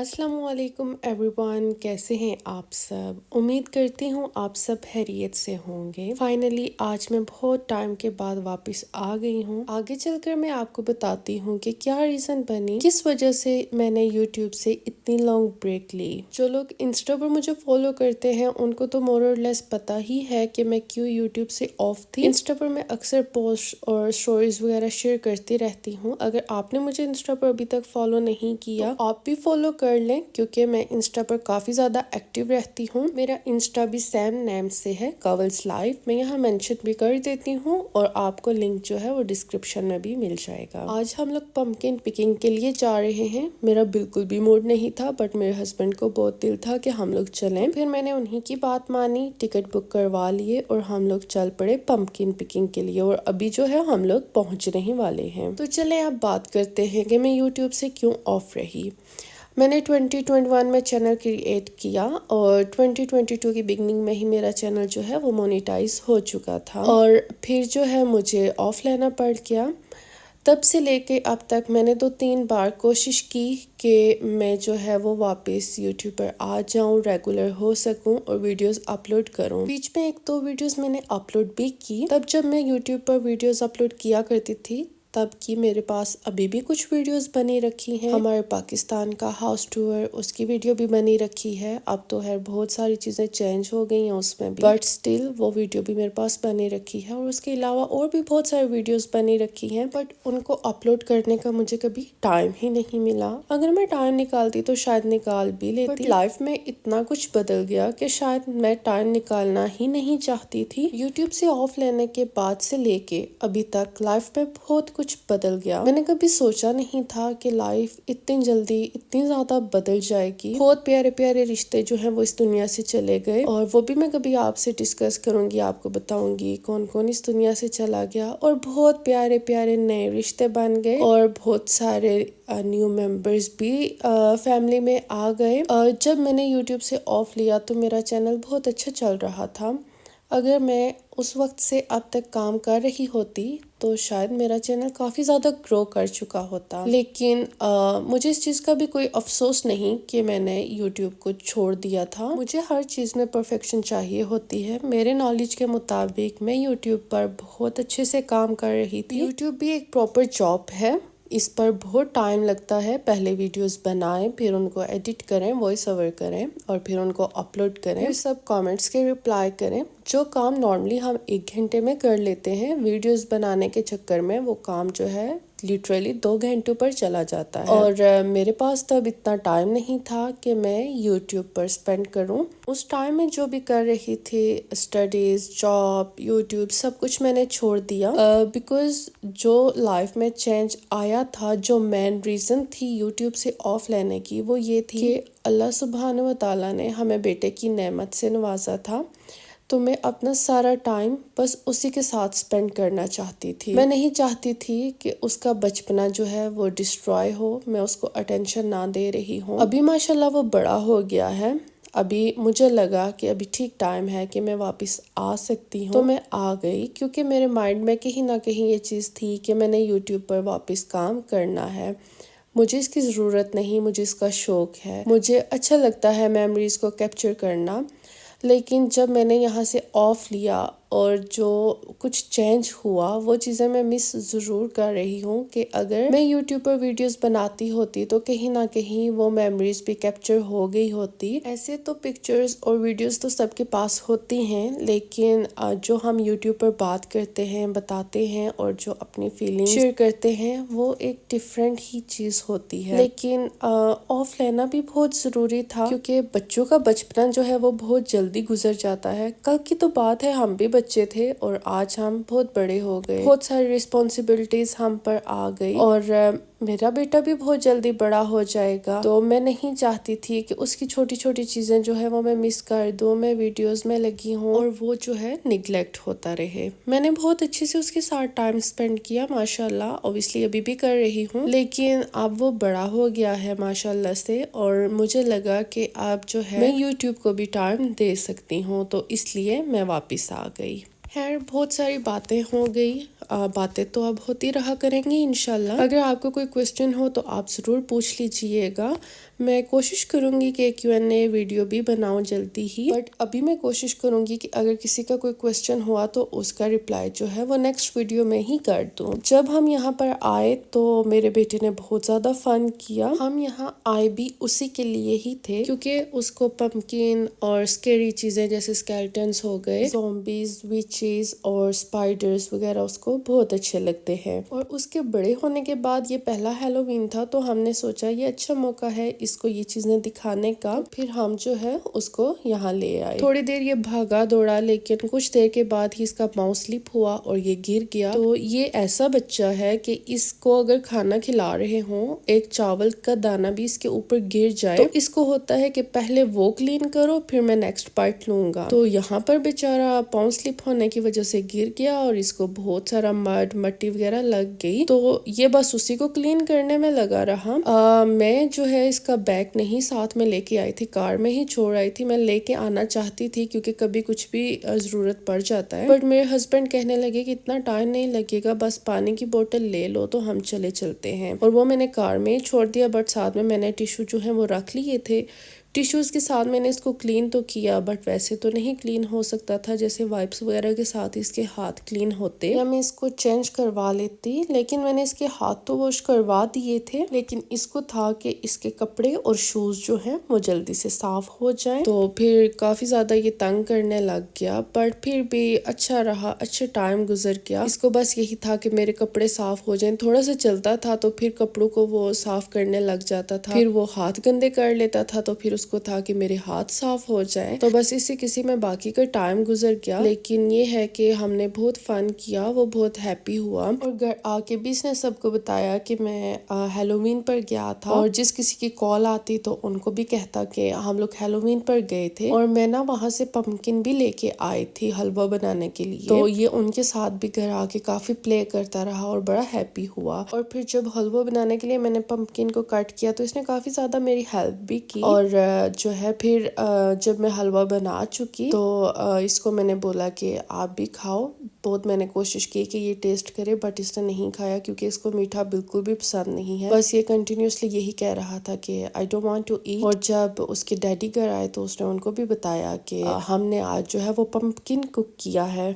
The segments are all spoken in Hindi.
अस्सलामुअलैकुम एवरीवन, कैसे हैं आप सब। उम्मीद करती हूँ आप सब खैरियत से होंगे। फाइनली आज मैं बहुत टाइम के बाद वापस आ गई हूँ। आगे चलकर मैं आपको बताती हूँ कि क्या रीजन बनी, किस वजह से मैंने यूट्यूब से इतनी लॉन्ग ब्रेक ली। जो लोग इंस्टा पर मुझे फॉलो करते हैं उनको तो मोर और लेस पता ही है कि मैं क्यों यूट्यूब से ऑफ थी। इंस्टा पर मैं अक्सर पोस्ट और स्टोरीज वगैरह शेयर करती रहती हूँ। अगर आपने मुझे इंस्टा पर अभी तक फॉलो नहीं किया तो आप भी फॉलो कर लें, क्योंकि मैं इंस्टा पर काफी ज्यादा एक्टिव रहती हूँ। मेरा इंस्टा भी सेम नेम से है, कवल्स लाइफ। मैं यहाँ मेंशन भी कर देती हूँ और आपको लिंक जो है वो डिस्क्रिप्शन में भी मिल जाएगा। आज हम लोग पंपकिन पिकिंग के लिए जा रहे हैं। मेरा बिल्कुल भी मूड नहीं था, बट मेरे हस्बैंड को बहुत दिल था कि हम लोग चलें। फिर मैंने उन्हीं की बात मानी, टिकट बुक करवा लिए और हम लोग चल पड़े पंपकिन पिकिंग के लिए। और अभी जो है हम लोग पहुंचने ही वाले हैं। तो चले अब बात करते हैं कि मैं यूट्यूब से क्यों ऑफ रही। मैंने 2021 में चैनल क्रिएट किया और 2022 की बिगनिंग में ही मेरा चैनल जो है वो मोनेटाइज हो चुका था। और फिर जो है मुझे ऑफ लेना पड़ गया। तब से लेके अब तक मैंने 2-3 बार कोशिश की कि मैं जो है वो वापस यूट्यूब पर आ जाऊं, रेगुलर हो सकूं और वीडियोस अपलोड करूं। बीच में 1-2 वीडियोस मैंने अपलोड भी की। तब जब मैं यूट्यूब पर वीडियोस अपलोड किया करती थी तब की मेरे पास अभी भी कुछ वीडियोस बनी रखी हैं। हमारे पाकिस्तान का हाउस टूर, उसकी वीडियो भी बनी रखी है। अब तो है बहुत सारी चीजें चेंज हो गई हैं उसमें भी, बट स्टिल वो वीडियो भी मेरे पास बनी रखी है। और उसके अलावा और भी बहुत सारी वीडियोस बनी रखी हैं, बट उनको अपलोड करने का मुझे कभी टाइम ही नहीं मिला। अगर मैं टाइम निकालती तो शायद निकाल भी लेती, बट लाइफ में इतना कुछ बदल गया कि शायद मैं टाइम निकालना ही नहीं चाहती थी। यूट्यूब से ऑफ लेने के बाद से लेके अभी तक लाइफ में बहुत कुछ बदल गया। मैंने कभी सोचा नहीं था कि लाइफ इतनी जल्दी इतनी ज्यादा बदल जाएगी। बहुत प्यारे प्यारे रिश्ते जो हैं वो इस दुनिया से चले गए, और वो भी मैं कभी आपसे डिस्कस करूंगी, आपको बताऊंगी कौन कौन इस दुनिया से चला गया। और बहुत प्यारे प्यारे नए रिश्ते बन गए और बहुत सारे न्यू मेंबर्स भी फैमिली में आ गए। जब मैंने यूट्यूब से ऑफ लिया तो मेरा चैनल बहुत अच्छा चल रहा था। अगर मैं उस वक्त से अब तक काम कर रही होती तो शायद मेरा चैनल काफ़ी ज़्यादा ग्रो कर चुका होता। लेकिन मुझे इस चीज़ का भी कोई अफसोस नहीं कि मैंने यूट्यूब को छोड़ दिया था। मुझे हर चीज़ में परफेक्शन चाहिए होती है। मेरे नॉलेज के मुताबिक मैं यूट्यूब पर बहुत अच्छे से काम कर रही थी। यूट्यूब भी एक प्रॉपर जॉब है, इस पर बहुत टाइम लगता है। पहले वीडियोस बनाएं, फिर उनको एडिट करें, वॉइस ओवर करें और फिर उनको अपलोड करें, फिर सब कमेंट्स के रिप्लाई करें। जो काम नॉर्मली हम 1 घंटे में कर लेते हैं, वीडियोस बनाने के चक्कर में वो काम जो है लिटरली 2 घंटों पर चला जाता है। और मेरे पास तब इतना टाइम नहीं था कि मैं यूट्यूब पर स्पेंड करूं। उस टाइम में जो भी कर रही थी, स्टडीज, जॉब, यूट्यूब, सब कुछ मैंने छोड़ दिया। बिकॉज जो लाइफ में चेंज आया था, जो मेन रीजन थी यूट्यूब से ऑफ लेने की, वो ये थी कि अल्लाह सुब्हान व तआला ने हमें बेटे की नेमत से नवाजा था। तो मैं अपना सारा टाइम बस उसी के साथ स्पेंड करना चाहती थी। मैं नहीं चाहती थी कि उसका बचपना जो है वो डिस्ट्रॉय हो, मैं उसको अटेंशन ना दे रही हूँ। अभी माशाल्लाह वो बड़ा हो गया है। अभी मुझे लगा कि अभी ठीक टाइम है कि मैं वापस आ सकती हूँ, तो मैं आ गई। क्योंकि मेरे माइंड में कहीं ना कहीं ये चीज़ थी कि मैंने यूट्यूब पर वापस काम करना है। मुझे इसकी ज़रूरत नहीं, मुझे इसका शौक है, मुझे अच्छा लगता है मेमोरीज को कैप्चर करना। लेकिन जब मैंने यहाँ से ऑफ लिया और जो कुछ चेंज हुआ, वो चीज़ें मैं मिस ज़रूर कर रही हूँ कि अगर मैं यूट्यूब पर वीडियोस बनाती होती तो कहीं ना कहीं वो मेमोरीज भी कैप्चर हो गई होती। ऐसे तो पिक्चर्स और वीडियोस तो सबके पास होती हैं, लेकिन जो हम यूट्यूब पर बात करते हैं, बताते हैं और जो अपनी फीलिंग शेयर करते हैं, वो एक डिफरेंट ही चीज़ होती है। लेकिन ऑफ लेना भी बहुत ज़रूरी था, क्योंकि बच्चों का बचपना जो है वो बहुत जल्दी गुजर जाता है। कल की तो बात है, हम भी बच्चे थे और आज हम बहुत बड़े हो गए, बहुत सारी रिस्पॉन्सिबिलिटीज हम पर आ गई। और मेरा बेटा भी बहुत जल्दी बड़ा हो जाएगा, तो मैं नहीं चाहती थी कि उसकी छोटी छोटी चीजें जो है वो मैं मिस कर दूं। मैं वीडियोस में लगी हूँ और वो जो है निगलेक्ट होता रहे। मैंने बहुत अच्छे से उसके साथ टाइम स्पेंड किया माशाल्लाह, ऑब्वियसली अभी भी कर रही हूँ, लेकिन अब वो बड़ा हो गया है माशाल्लाह से। और मुझे लगा कि अब जो है मैं यूट्यूब को भी टाइम दे सकती हूँ, तो इसलिए मैं वापस आ गई। खैर, बहुत सारी बातें हो गई, बातें तो अब होती रहा करेंगी इंशाल्लाह। अगर आपको कोई क्वेश्चन हो तो आप ज़रूर पूछ लीजिएगा। मैं कोशिश करूंगी कि Q&A वीडियो भी बनाऊं जल्दी ही, बट अभी मैं कोशिश करूंगी कि अगर किसी का कोई क्वेश्चन हुआ तो उसका रिप्लाई जो है वो नेक्स्ट वीडियो में ही कर दूं। जब हम यहाँ पर आए तो मेरे बेटे ने बहुत ज़्यादा फन किया। हम यहाँ आए भी उसी के लिए ही थे क्योंकि उसको पम्पकिन और स्केरी चीज़ें जैसे स्केलेटन्स हो गए, ज़ॉम्बीज, विचेस और स्पाइडर्स वगैरह उसको बहुत अच्छे लगते हैं। और उसके बड़े होने के बाद ये पहला हैलोवीन था तो हमने सोचा ये अच्छा मौका है इसको ये चीजें दिखाने का। फिर हम जो है उसको यहाँ ले आए। थोड़ी देर ये भागा दौड़ा लेकिन कुछ देर के बाद ही इसका पाँव स्लिप हुआ और ये गिर गया। तो ये ऐसा बच्चा है कि इसको अगर खाना खिला रहे हो, एक चावल का दाना भी इसके ऊपर गिर जाए तो इसको होता है कि पहले वो क्लीन करो फिर मैं नेक्स्ट पार्ट लूंगा। तो यहाँ पर बेचारा पाँव स्लिप होने की वजह से गिर गया और इसको बहुत सारा मट्टी वगैरह लग गई। तो ये बस उसी को क्लीन करने में लगा रहा। मैं जो है इसका बैग नहीं साथ में लेके आई थी, कार में ही छोड़ आई थी। मैं लेके आना चाहती थी क्योंकि कभी कुछ भी जरूरत पड़ जाता है, बट मेरे हस्बैंड कहने लगे कि इतना टाइम नहीं लगेगा, बस पानी की बोतल ले लो तो हम चलते हैं। और वो मैंने कार में ही छोड़ दिया, बट साथ में मैंने टिश्यू जो है वो रख लिए थे। टिश्यूज के साथ मैंने इसको क्लीन तो किया, बट वैसे तो नहीं क्लीन हो सकता था जैसे वाइप्स वगैरह के साथ इसके हाथ क्लीन होते या मैं इसको चेंज करवा लेती। लेकिन मैंने इसके हाथ तो वॉश करवा दिए थे, लेकिन इसको था कि इसके कपड़े और शूज जो हैं वो जल्दी से साफ हो जाए। तो फिर काफी ज्यादा ये तंग करने लग गया, बट फिर भी अच्छा रहा, अच्छा टाइम गुजर गया। इसको बस यही था कि मेरे कपड़े साफ हो जाएं। थोड़ा सा चलता था तो फिर कपड़ों को वो साफ करने लग जाता था, फिर वो हाथ गंदे कर लेता था तो फिर उसको था कि मेरे हाथ साफ हो जाए। तो बस इसी किसी में बाकी का टाइम गुजर गया। लेकिन ये है कि हमने बहुत फन किया, वो बहुत हैप्पी हुआ। और घर आके भी इसने सबको बताया कि मैं हैलोवीन पर गया था, और जिस किसी की कॉल आती तो उनको भी कहता कि हम लोग हैलोवीन पर गए थे। और मैं ना वहाँ से पम्पकिन भी लेके आई थी हलवा बनाने के लिए। तो ये उनके साथ भी घर आके काफी प्ले करता रहा और बड़ा हैप्पी हुआ। और फिर जब हलवा बनाने के लिए मैंने पम्पकिन को कट किया तो इसने काफी ज्यादा मेरी हेल्प भी की। और जो है फिर जब मैं हलवा बना चुकी तो इसको मैंने बोला कि आप भी खाओ। बहुत मैंने कोशिश की कि ये टेस्ट करे, बट इसने नहीं खाया क्योंकि इसको मीठा बिल्कुल भी पसंद नहीं है। बस ये कंटिन्यूसली यही कह रहा था कि I don't want to eat. और जब उसके डैडी घर आए तो उसने उनको भी बताया कि हमने आज जो है वो पम्पकिन कुक किया है।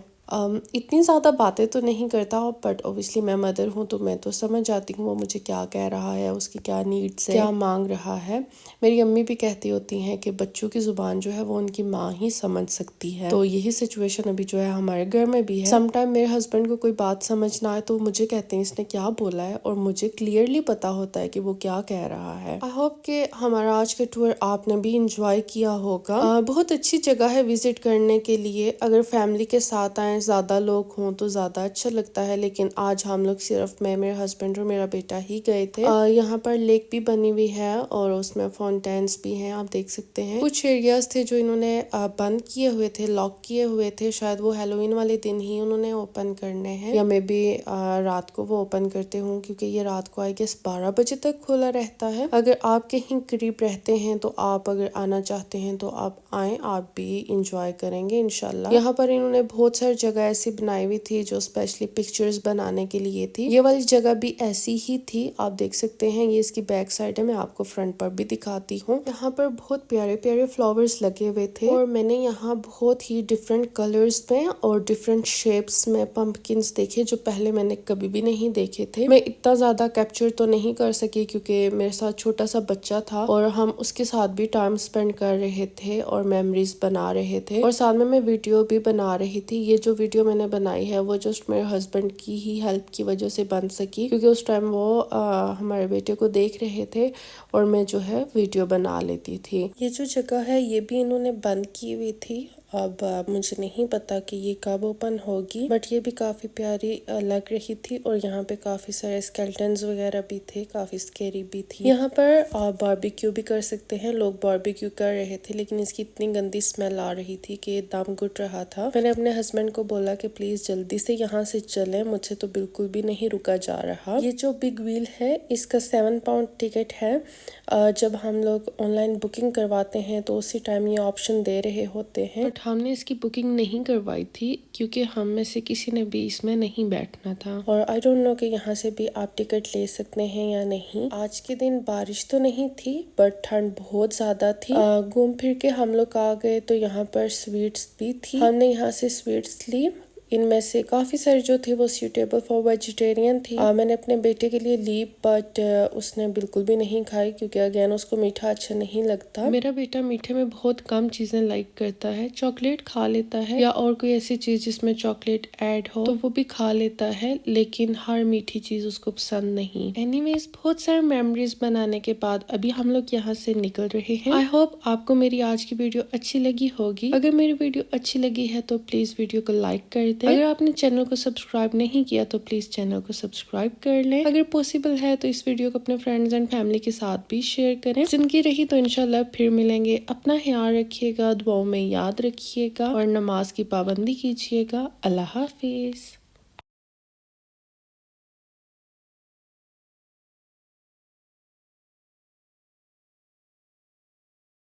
इतनी ज़्यादा बातें तो नहीं करता, बट ओबियसली मैं मदर हूँ तो मैं तो समझ जाती हूँ वो मुझे क्या कह रहा है, उसकी क्या नीड्स है, क्या मांग रहा है। मेरी अम्मी भी कहती होती हैं कि बच्चों की ज़ुबान जो है वो उनकी माँ ही समझ सकती है। तो यही सिचुएशन अभी जो है हमारे घर में भी है। समटाइम मेरे हस्बैंड को कोई बात समझ ना आए तो मुझे कहते हैं इसने क्या बोला है, और मुझे क्लियरली पता होता है कि वो क्या कह रहा है। आई होप कि हमारा आज का टूर आपने भी इंजॉय किया होगा। बहुत अच्छी जगह है विजिट करने के लिए। अगर फैमिली के साथ आए, ज्यादा लोग हों तो ज्यादा अच्छा लगता है, लेकिन आज हम लोग सिर्फ मैं, मेरे हस्बैंड और मेरा बेटा ही गए थे। यहाँ पर लेक भी बनी हुई है और उसमें फाउंटेन्स भी हैं, आप देख सकते हैं। कुछ एरियाज थे जो इन्होंने बंद किए हुए थे, लॉक किए हुए थे, शायद वो हैलोवीन वाले दिन ही उन्होंने ओपन करने हैं, या मे बी रात को वो ओपन करते हों, क्योंकि ये रात को आई गेस 12 बजे तक खुला रहता है। अगर आप कहीं करीब रहते हैं तो आप अगर आना चाहते हैं तो आप आए, आप भी इंजॉय करेंगे इंशाल्लाह। यहाँ पर इन्होंने बहुत सारी जगह ऐसी बनाई हुई थी जो स्पेशली पिक्चर्स बनाने के लिए थी। ये वाली जगह भी ऐसी ही थी, आप देख सकते हैं। ये इसकी बैक साइड है, मैं आपको फ्रंट पर भी दिखाती हूँ। यहाँ पर बहुत प्यारे प्यारे फ्लावर्स लगे हुए थे, और मैंने यहाँ बहुत ही डिफरेंट कलर्स में और डिफरेंट शेप्स में पंपकिन्स देखे जो पहले मैंने कभी भी नहीं देखे थे। मैं इतना ज्यादा कैप्चर तो नहीं कर सकी क्योंकि मेरे साथ छोटा सा बच्चा था और हम उसके साथ भी टाइम स्पेंड कर रहे थे और मेमोरीज बना रहे थे, और साथ में मैं वीडियो भी बना रही थी। ये जो वीडियो मैंने बनाई है वो जस्ट मेरे हस्बैंड की ही हेल्प की वजह से बन सकी, क्योंकि उस टाइम वो हमारे बेटे को देख रहे थे और मैं जो है वीडियो बना लेती थी। ये जो जगह है ये भी इन्होंने बंद की हुई थी। अब मुझे नहीं पता कि ये कब ओपन होगी, बट ये भी काफी प्यारी लग रही थी। और यहाँ पे काफी सारे स्केलेटन्स वगैरह भी थे, काफी स्केरी भी थी। यहाँ पर बारबेक्यू भी कर सकते हैं, लोग बारबेक्यू कर रहे थे, लेकिन इसकी इतनी गंदी स्मेल आ रही थी कि दम घुट रहा था। मैंने अपने हस्बैंड को बोला कि प्लीज जल्दी से यहाँ से चलें, मुझसे तो बिल्कुल भी नहीं रुका जा रहा। ये जो बिग व्हील है इसका 7 पाउंड टिकट है। जब हम लोग ऑनलाइन बुकिंग करवाते हैं तो उसी टाइम ये ऑप्शन दे रहे होते हैं, बट बट हमने इसकी बुकिंग नहीं करवाई थी क्योंकि हम में से किसी ने भी इसमें नहीं बैठना था। और आई डोंट नो कि यहाँ से भी आप टिकट ले सकते हैं या नहीं। आज के दिन बारिश तो नहीं थी बट ठंड बहुत ज्यादा थी। घूम फिर के हम लोग आ गए तो यहाँ पर स्वीट्स भी थी। हमने यहाँ से स्वीट्स ली। इनमें से काफ़ी सारी जो थी वो सूटेबल फॉर वेजिटेरियन थी। मैंने अपने बेटे के लिए ली बट उसने बिल्कुल भी नहीं खाई क्योंकि अगेन उसको मीठा अच्छा नहीं लगता। मेरा बेटा मीठे में बहुत कम चीज़ें लाइक करता है। चॉकलेट खा लेता है या और कोई ऐसी चीज़ जिसमें चॉकलेट ऐड हो तो वो भी खा लेता है, लेकिन हर मीठी चीज़ उसको पसंद नहीं। एनीवेज, बहुत सारे मेमोरीज बनाने के बाद अभी हम लोग यहाँ से निकल रहे हैं। आई होप आपको मेरी आज की वीडियो अच्छी लगी होगी। अगर मेरी वीडियो अच्छी लगी है तो प्लीज़ वीडियो को लाइक कर दें। अगर आपने चैनल को सब्सक्राइब नहीं किया तो प्लीज चैनल को सब्सक्राइब कर लें। अगर पॉसिबल है तो इस वीडियो को अपने फ्रेंड्स एंड फैमिली के साथ भी शेयर करें। जिंदगी रही तो इंशाल्लाह फिर मिलेंगे। अपना ख्याल रखिएगा, दुआओं में याद रखिएगा और नमाज की पाबंदी कीजिएगा। अल्लाह हाफिज।